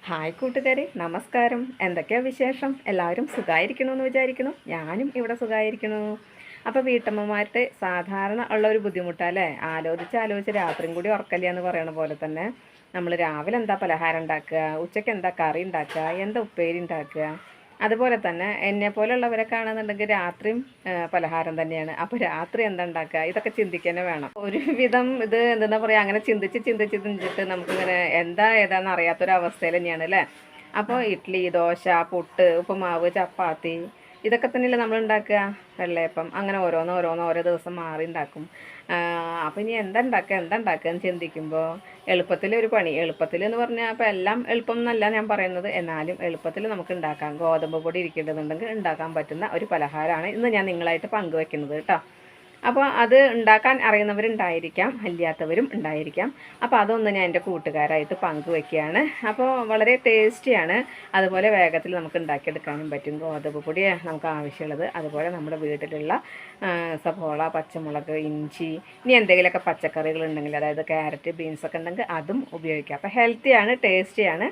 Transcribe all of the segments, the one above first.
Hi കൂട്ടുകാരെ, നമസ്കാരം. എന്തൊക്കെയാ വിശേഷം? എല്ലാവരും സുഖമായിരിക്കണമെന്ന് വിചാരിക്കുന്നു. ഞാനും ഇവിടെ സുഖമായിരിക്കുന്നു. അപ്പോൾ വീട്ടമ്മമാരുടെ സാധാരണ ഉള്ള ഒരു ബുദ്ധിമുട്ടല്ലേ, ആലോചിച്ച് രാത്രിയും കൂടി ഉറക്കല്ല എന്ന് പറയണ പോലെ തന്നെ നമ്മൾ രാവിലെ എന്താ പലഹാരം ഉണ്ടാക്കുക, ഉച്ചയ്ക്ക് എന്താ കറി ഉണ്ടാക്കുക, എന്താ ഉപ്പേരി ഉണ്ടാക്കുക. അതുപോലെ തന്നെ എന്നെപ്പോലുള്ളവരൊക്കെ ആണെന്നുണ്ടെങ്കിൽ രാത്രിയും പലഹാരം തന്നെയാണ്. അപ്പോൾ രാത്രി എന്താ ഉണ്ടാക്കുക, ഇതൊക്കെ ചിന്തിക്കാനേ വേണം. ഒരുവിധം ഇത് എന്താ പറയുക, അങ്ങനെ ചിന്തിച്ചിട്ട് നമുക്കിങ്ങനെ എന്താ ഏതാണെന്ന് അറിയാത്തൊരവസ്ഥയിൽ തന്നെയാണ് അല്ലേ. അപ്പോൾ ഇഡ്ഡലി, ദോശ, പുട്ട്, ഉപ്പുമാവ്, ചപ്പാത്തി, ഇതൊക്കെ തന്നെയല്ലേ നമ്മൾ ഉണ്ടാക്കുക. വെള്ളയപ്പം, അങ്ങനെ ഓരോ ദിവസം മാറി ഉണ്ടാക്കും. അപ്പോൾ ഇനി എന്താ ഉണ്ടാക്കുക എന്ന് ചിന്തിക്കുമ്പോൾ എളുപ്പത്തിൽ പണി, എളുപ്പത്തിൽ എന്ന് പറഞ്ഞാൽ അപ്പോൾ എല്ലാം എളുപ്പം എന്നല്ല ഞാൻ പറയുന്നത്, എന്നാലും എളുപ്പത്തിൽ നമുക്ക് ഉണ്ടാക്കാം. ഗോതമ്പ് പൊടി ഇരിക്കേണ്ടതുണ്ടെങ്കിൽ ഉണ്ടാക്കാൻ പറ്റുന്ന ഒരു പലഹാരമാണ് ഇന്ന് ഞാൻ നിങ്ങളായിട്ട് പങ്കുവെക്കുന്നത് കേട്ടോ. അപ്പോൾ അത് ഉണ്ടാക്കാൻ അറിയുന്നവരുണ്ടായിരിക്കാം, അല്ലാത്തവരും ഉണ്ടായിരിക്കാം. അപ്പോൾ അതൊന്ന് ഞാൻ എൻ്റെ കൂട്ടുകാരായിട്ട് പങ്കുവെക്കുകയാണ്. അപ്പോൾ വളരെ ടേസ്റ്റിയാണ്, അതുപോലെ വേഗത്തിൽ നമുക്ക് ഉണ്ടാക്കിയെടുക്കാനും പറ്റും. ഗോതമ്പ് പൊടി നമുക്ക് ആവശ്യമുള്ളത്, അതുപോലെ നമ്മുടെ വീട്ടിലുള്ള സവോള, പച്ചമുളക്, ഇഞ്ചി, ഇനി എന്തെങ്കിലുമൊക്കെ പച്ചക്കറികൾ ഉണ്ടെങ്കിൽ, അതായത് ക്യാരറ്റ്, ബീൻസൊക്കെ ഉണ്ടെങ്കിൽ അതും ഉപയോഗിക്കാം. അപ്പോൾ ഹെൽത്തിയാണ്, ടേസ്റ്റിയാണ്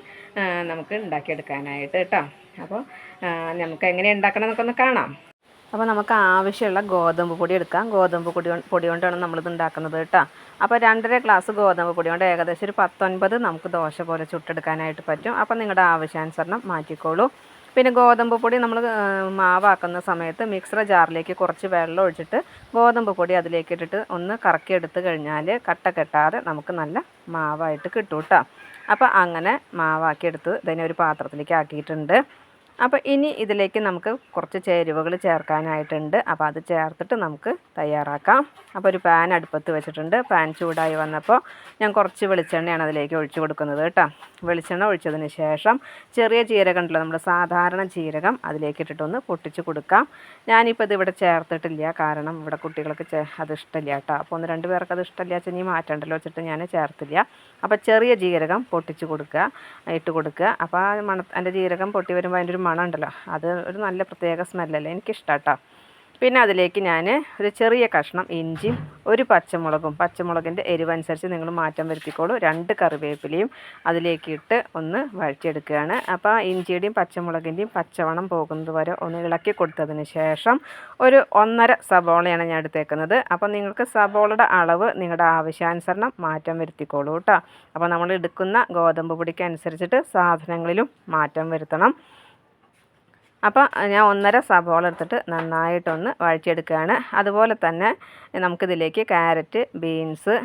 നമുക്ക് ഉണ്ടാക്കിയെടുക്കാനായിട്ട് കേട്ടോ. അപ്പോൾ നമുക്ക് എങ്ങനെ ഉണ്ടാക്കണം എന്നൊക്കെ ഒന്ന് കാണാം. അപ്പോൾ നമുക്ക് ആവശ്യമുള്ള ഗോതമ്പ് പൊടി എടുക്കാം. ഗോതമ്പ് പൊടി കൊണ്ടാണ് നമ്മളിത് ഉണ്ടാക്കുന്നത് കേട്ടോ. അപ്പോൾ 2.5 ഗ്ലാസ് ഗോതമ്പ് പൊടി കൊണ്ട് ഏകദേശം ഒരു 19 നമുക്ക് ദോശ പോലെ ചുട്ടെടുക്കാനായിട്ട് പറ്റും. അപ്പോൾ നിങ്ങളുടെ ആവശ്യാനുസരണം മാറ്റിക്കോളൂ. പിന്നെ ഗോതമ്പ് പൊടി നമ്മൾ മാവാക്കുന്ന സമയത്ത് മിക്സർ ജാറിലേക്ക് കുറച്ച് വെള്ളം ഒഴിച്ചിട്ട് ഗോതമ്പ് പൊടി അതിലേക്ക് ഇട്ടിട്ട് ഒന്ന് കറക്കിയെടുത്ത് കഴിഞ്ഞാൽ കട്ട കെട്ടാതെ നമുക്ക് നല്ല മാവായിട്ട് കിട്ടും കേട്ടോ. അപ്പോൾ അങ്ങനെ മാവാക്കിയെടുത്ത് ഇതിനെ ഒരു പാത്രത്തിലേക്ക് ആക്കിയിട്ടുണ്ട്. അപ്പോൾ ഇനി ഇതിലേക്ക് നമുക്ക് കുറച്ച് ചേരുവകൾ ചേർക്കാനായിട്ടുണ്ട്. അപ്പോൾ അത് ചേർത്തിട്ട് നമുക്ക് തയ്യാറാക്കാം. അപ്പോൾ ഒരു പാൻ അടുപ്പത്ത് വെച്ചിട്ടുണ്ട്. പാൻ ചൂടായി വന്നപ്പോൾ ഞാൻ കുറച്ച് വെളിച്ചെണ്ണയാണ് അതിലേക്ക് ഒഴിച്ചു കൊടുക്കുന്നത് കേട്ടോ. വെളിച്ചെണ്ണ ഒഴിച്ചതിന് ശേഷം ചെറിയ ജീരകം ഉണ്ടല്ലോ, നമ്മുടെ സാധാരണ ജീരകം, അതിലേക്ക് ഇട്ടിട്ടൊന്ന് പൊട്ടിച്ച് കൊടുക്കാം. ഞാനിപ്പോൾ ഇതിവിടെ ചേർത്തിട്ടില്ല, കാരണം ഇവിടെ കുട്ടികൾക്ക് അത് ഇഷ്ടമില്ല കേട്ടോ. അപ്പോൾ 1-2 പേർക്ക് അത് ഇഷ്ടമില്ല വെച്ചാൽ ഇനി മാറ്റണ്ടല്ലോ വെച്ചിട്ട് ഞാൻ ചേർത്തില്ല. അപ്പോൾ ചെറിയ ജീരകം പൊട്ടിച്ച് ഇട്ട് കൊടുക്കുക. അപ്പോൾ അതിൻ്റെ ജീരകം പൊട്ടി വരുമ്പോൾ അതിൻ്റെ ഒരു മണം ഉണ്ടല്ലോ, അത് ഒരു നല്ല പ്രത്യേക സ്മെല്ലല്ലേ, എനിക്കിഷ്ടം കേട്ടോ. പിന്നെ അതിലേക്ക് ഞാൻ ഒരു ചെറിയ കഷ്ണം ഇഞ്ചിയും ഒരു പച്ചമുളകിൻ്റെ എരിവനുസരിച്ച് നിങ്ങൾ മാറ്റം വരുത്തിക്കോളൂ, 2 കറിവേപ്പിലയും അതിലേക്ക് ഇട്ട് ഒന്ന് വഴറ്റിയെടുക്കുകയാണ്. അപ്പോൾ ഇഞ്ചിയുടെയും പച്ചമുളകിൻ്റെയും പച്ചമണം പോകുന്നത് വരെ ഒന്ന് ഇളക്കി കൊടുത്തതിന് ശേഷം ഒരു 1.5 സവോളയാണ് ഞാൻ എടുത്തേക്കുന്നത്. അപ്പോൾ നിങ്ങൾക്ക് സവോളയുടെ അളവ് നിങ്ങളുടെ ആവശ്യാനുസരണം മാറ്റം വരുത്തിക്കോളൂ കേട്ടോ. അപ്പോൾ നമ്മൾ എടുക്കുന്ന ഗോതമ്പ് പൊടിക്ക് അനുസരിച്ചിട്ട് സാധനങ്ങളിലും മാറ്റം വരുത്തണം. അപ്പോൾ ഞാൻ 1.5 സവോള എടുത്തിട്ട് നന്നായിട്ടൊന്ന് വഴറ്റിയെടുക്കുകയാണ്. അതുപോലെ തന്നെ നമുക്കിതിലേക്ക് ക്യാരറ്റ്, ബീൻസ്,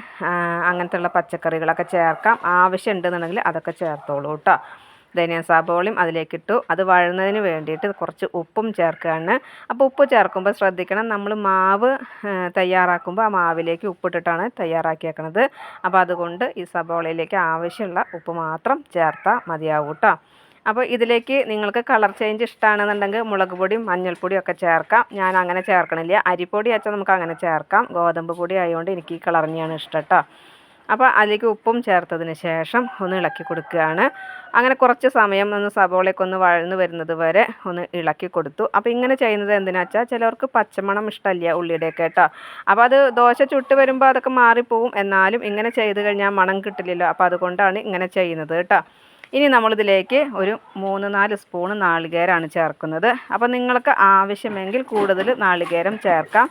അങ്ങനത്തെയുള്ള പച്ചക്കറികളൊക്കെ ചേർക്കാം. ആവശ്യമുണ്ടെന്നുണ്ടെങ്കിൽ അതൊക്കെ ചേർത്തോളൂ കേട്ടോ. ഞാൻ സവോളയും അതിലേക്കിട്ടു. അത് വഴന്നതിന് വേണ്ടിയിട്ട് കുറച്ച് ഉപ്പും ചേർക്കുകയാണ്. അപ്പോൾ ഉപ്പ് ചേർക്കുമ്പോൾ ശ്രദ്ധിക്കണം, നമ്മൾ മാവ് തയ്യാറാക്കുമ്പോൾ ആ മാവിലേക്ക് ഉപ്പിട്ടിട്ടാണ് തയ്യാറാക്കിയേക്കണത്. അപ്പോൾ അതുകൊണ്ട് ഈ സവോളയിലേക്ക് ആവശ്യമുള്ള ഉപ്പ് മാത്രം ചേർത്താൽ മതിയാവും കേട്ടോ. അപ്പോൾ ഇതിലേക്ക് നിങ്ങൾക്ക് കളർ ചേഞ്ച് ഇഷ്ടമാണെന്നുണ്ടെങ്കിൽ മുളക് പൊടിയും മഞ്ഞൾപ്പൊടിയും ഒക്കെ ചേർക്കാം. ഞാൻ അങ്ങനെ ചേർക്കണില്ല. അരിപ്പൊടി വെച്ചാൽ നമുക്ക് അങ്ങനെ ചേർക്കാം. ഗോതമ്പ് പൊടി ആയതുകൊണ്ട് എനിക്ക് ഈ കളർ തന്നെയാണ് ഇഷ്ടം കേട്ടോ. അപ്പോൾ അതിലേക്ക് ഉപ്പും ചേർത്തതിന് ശേഷം ഒന്ന് ഇളക്കി കൊടുക്കുകയാണ്. അങ്ങനെ കുറച്ച് സമയം ഒന്ന് സവോളയൊക്കെ ഒന്ന് വഴന്ന് വരുന്നത് വരെ ഒന്ന് ഇളക്കി കൊടുത്തു. അപ്പോൾ ഇങ്ങനെ ചെയ്യുന്നത് എന്തിനാ വെച്ചാൽ ചിലവർക്ക് പച്ചമണം ഇഷ്ടമല്ല ഉള്ളിയുടെയൊക്കെ കേട്ടോ. അപ്പോൾ അത് ദോശ ചുട്ട് വരുമ്പോൾ അതൊക്കെ മാറിപ്പോവും, എന്നാലും ഇങ്ങനെ ചെയ്ത് കഴിഞ്ഞാൽ മണം കിട്ടില്ലല്ലോ. അപ്പോൾ അതുകൊണ്ടാണ് ഇങ്ങനെ ചെയ്യുന്നത് കേട്ടോ. ഇനി നമ്മളിതിലേക്ക് ഒരു 3-4 സ്പൂണ് നാളികേരമാണ് ചേർക്കുന്നത്. അപ്പോൾ നിങ്ങൾക്ക് ആവശ്യമെങ്കിൽ കൂടുതൽ നാളികേരം ചേർക്കാം.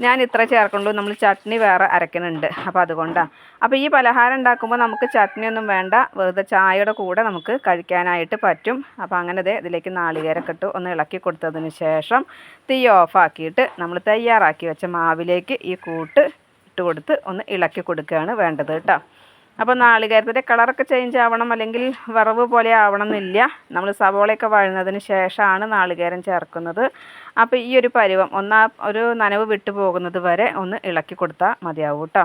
ഞാൻ ഇത്ര ചേർക്കുള്ളൂ, നമ്മൾ ചട്നി വേറെ അരയ്ക്കുന്നുണ്ട്, അപ്പോൾ അതുകൊണ്ടാണ്. അപ്പോൾ ഈ പലഹാരം ഉണ്ടാക്കുമ്പോൾ നമുക്ക് ചട്നിയൊന്നും വേണ്ട, വെറുതെ ചായയുടെ കൂടെ നമുക്ക് കഴിക്കാനായിട്ട് പറ്റും. അപ്പോൾ അങ്ങനെ ഇതിലേക്ക് നാളികേരമൊക്കെ ഇട്ട് ഒന്ന് ഇളക്കി കൊടുത്തതിന് ശേഷം തീ ഓഫാക്കിയിട്ട് നമ്മൾ തയ്യാറാക്കി വെച്ച മാവിലേക്ക് ഈ കൂട്ട് ഇട്ട് കൊടുത്ത് ഒന്ന് ഇളക്കി കൊടുക്കുകയാണ് വേണ്ടത് കേട്ടോ. അപ്പോൾ നാളികേരത്തിൻ്റെ കളറൊക്കെ ചേഞ്ച് ആവണം, അല്ലെങ്കിൽ വറവ് പോലെ ആവണം എന്നില്ല. നമ്മൾ സവോളയൊക്കെ വഴന്നതിന് ശേഷമാണ് നാളികേരം ചേർക്കുന്നത്. അപ്പോൾ ഈ ഒരു പരുവം ഒരു നനവ് വിട്ടു പോകുന്നത് വരെ ഒന്ന് ഇളക്കി കൊടുത്താൽ മതിയാവും കേട്ടോ.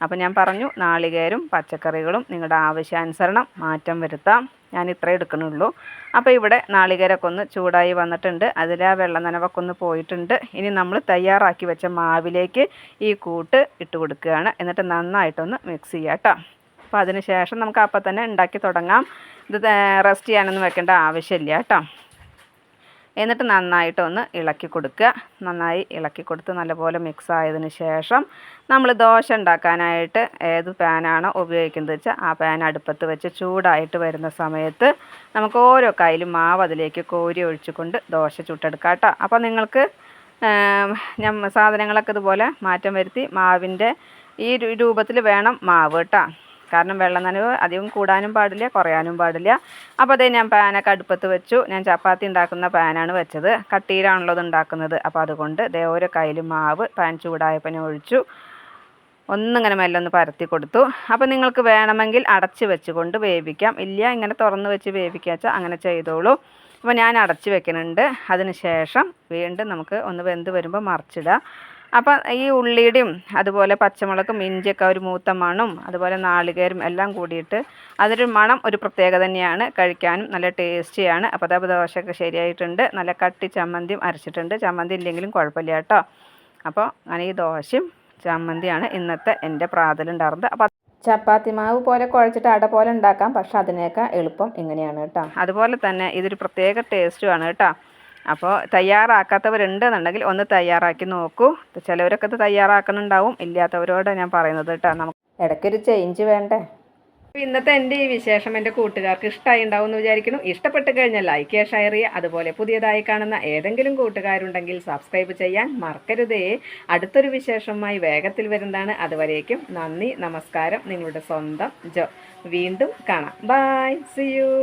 അപ്പോൾ ഞാൻ പറഞ്ഞു, നാളികേരും പച്ചക്കറികളും നിങ്ങളുടെ ആവശ്യാനുസരണം മാറ്റം വരുത്താം. ഞാൻ ഇത്രേ എടുക്കണുള്ളൂ. അപ്പോൾ ഇവിടെ നാളികേരമൊക്കെ ഒന്ന് ചൂടായി വന്നിട്ടുണ്ട്, അതിൽ ആ വെള്ള നനവൊക്കെ ഒന്ന് പോയിട്ടുണ്ട്. ഇനി നമ്മൾ തയ്യാറാക്കി വെച്ച മാവിലേക്ക് ഈ കൂട്ട് ഇട്ട് കൊടുക്കുകയാണ്. എന്നിട്ട് നന്നായിട്ടൊന്ന് മിക്സ് ചെയ്യാം കേട്ടോ. അപ്പോൾ അതിന് ശേഷം നമുക്ക് അപ്പം തന്നെ ഉണ്ടാക്കി തുടങ്ങാം. ഇത് റെസ്റ്റ് ചെയ്യാനൊന്നും വെക്കേണ്ട ആവശ്യമില്ല കേട്ടോ. എന്നിട്ട് നന്നായിട്ടൊന്ന് ഇളക്കി കൊടുക്കുക. നന്നായി ഇളക്കി കൊടുത്ത് നല്ലപോലെ മിക്സ് ആയതിന് ശേഷം നമ്മൾ ദോശ ഉണ്ടാക്കാനായിട്ട് ഏത് പാനാണോ ഉപയോഗിക്കുന്നത് വെച്ചാൽ ആ പാൻ അടുപ്പത്ത് വെച്ച് ചൂടായിട്ട് വരുന്ന സമയത്ത് നമുക്ക് ഓരോ കയ്യിലും മാവ് അതിലേക്ക് കോരി ഒഴിച്ചുകൊണ്ട് ദോശ ചുട്ടെടുക്കാം കേട്ടോ. അപ്പോൾ നിങ്ങൾക്ക് സാധനങ്ങളൊക്കെ ഇതുപോലെ മാറ്റം വരുത്തി മാവിൻ്റെ ഈ രൂപത്തിൽ വേണം മാവ് കേട്ടോ. കാരണം വെള്ളം നനവ് അധികം കൂടാനും പാടില്ല, കുറയാനും പാടില്ല. അപ്പോൾ അതേ ഞാൻ പാനൊക്കെ അടുപ്പത്ത് വെച്ചു. ഞാൻ ചപ്പാത്തി ഉണ്ടാക്കുന്ന പാനാണ് വെച്ചത്, കട്ടിയിലാണുള്ളത് ഉണ്ടാക്കുന്നത്. അപ്പോൾ അതുകൊണ്ട് ദേ ഓരോ കയ്യിലും മാവ് പാൻ ചൂടായപ്പോൾ ഞാൻ ഒഴിച്ചു. ഒന്നിങ്ങനെ മെല്ലെ ഒന്ന് പരത്തി കൊടുത്തു. അപ്പോൾ നിങ്ങൾക്ക് വേണമെങ്കിൽ അടച്ച് വെച്ചുകൊണ്ട് വേവിക്കാം, ഇല്ല ഇങ്ങനെ തുറന്ന് വെച്ച് വേവിക്കുക വെച്ചാൽ അങ്ങനെ ചെയ്തോളൂ. അപ്പോൾ ഞാൻ അടച്ച് വെക്കുന്നുണ്ട്. അതിന് ശേഷം വീണ്ടും നമുക്ക് ഒന്ന് വെന്ത് വരുമ്പോൾ മറിച്ചിടുക. അപ്പം ഈ ഉള്ളിയുടെയും അതുപോലെ പച്ചമുളകും ഇഞ്ചിയൊക്കെ ഒരു മൂത്ത മണും അതുപോലെ നാളികേരം എല്ലാം കൂടിയിട്ട് അതൊരു മണം ഒരു പ്രത്യേകത തന്നെയാണ്. കഴിക്കാനും നല്ല ടേസ്റ്റിയാണ്. അപ്പോൾ അതപ്പോൾ ദോശയൊക്കെ ശരിയായിട്ടുണ്ട്. നല്ല കട്ടി ചമ്മന്തിയും അരച്ചിട്ടുണ്ട്. ചമ്മന്തി ഇല്ലെങ്കിലും കുഴപ്പമില്ല കേട്ടോ. അപ്പോൾ അങ്ങനെ ഈ ദോശയും ചമ്മന്തിയാണ് ഇന്നത്തെ എൻ്റെ പ്രാതലുണ്ടായിരുന്നത്. അപ്പോൾ ചപ്പാത്തി മാവ് പോലെ കുഴച്ചിട്ട് അട പോലെ ഉണ്ടാക്കാം, പക്ഷെ അതിനേക്കാൾ എളുപ്പം ഇങ്ങനെയാണ് കേട്ടോ. അതുപോലെ തന്നെ ഇതൊരു പ്രത്യേക ടേസ്റ്റുമാണ് കേട്ടോ. അപ്പോൾ തയ്യാറാക്കാത്തവരുണ്ടെന്നുണ്ടെങ്കിൽ ഒന്ന് തയ്യാറാക്കി നോക്കൂ. ചിലവരൊക്കെ ഇത് തയ്യാറാക്കുന്നുണ്ടാവും, ഇല്ലാത്തവരോട് ഞാൻ പറയുന്നത് കേട്ടോ. നമുക്ക് ഇടയ്ക്കൊരു ചേഞ്ച് വേണ്ടേ. ഇന്നത്തെ എൻ്റെ ഈ വിശേഷം എൻ്റെ കൂട്ടുകാർക്ക് ഇഷ്ടമായി ഉണ്ടാവും എന്ന് വിചാരിക്കുന്നു. ഇഷ്ടപ്പെട്ട് കഴിഞ്ഞാൽ ലൈക്ക് ചെയ്യുക, ഷെയർ ചെയ്യുക. അതുപോലെ പുതിയതായി കാണുന്ന ഏതെങ്കിലും കൂട്ടുകാരുണ്ടെങ്കിൽ സബ്സ്ക്രൈബ് ചെയ്യാൻ മറക്കരുതേ. അടുത്തൊരു വിശേഷവുമായി വേഗത്തിൽ വരുന്നതാണ്. അതുവരേക്കും നന്ദി, നമസ്കാരം. നിങ്ങളുടെ സ്വന്തം ജോ. വീണ്ടും കാണാം. Bye, see U.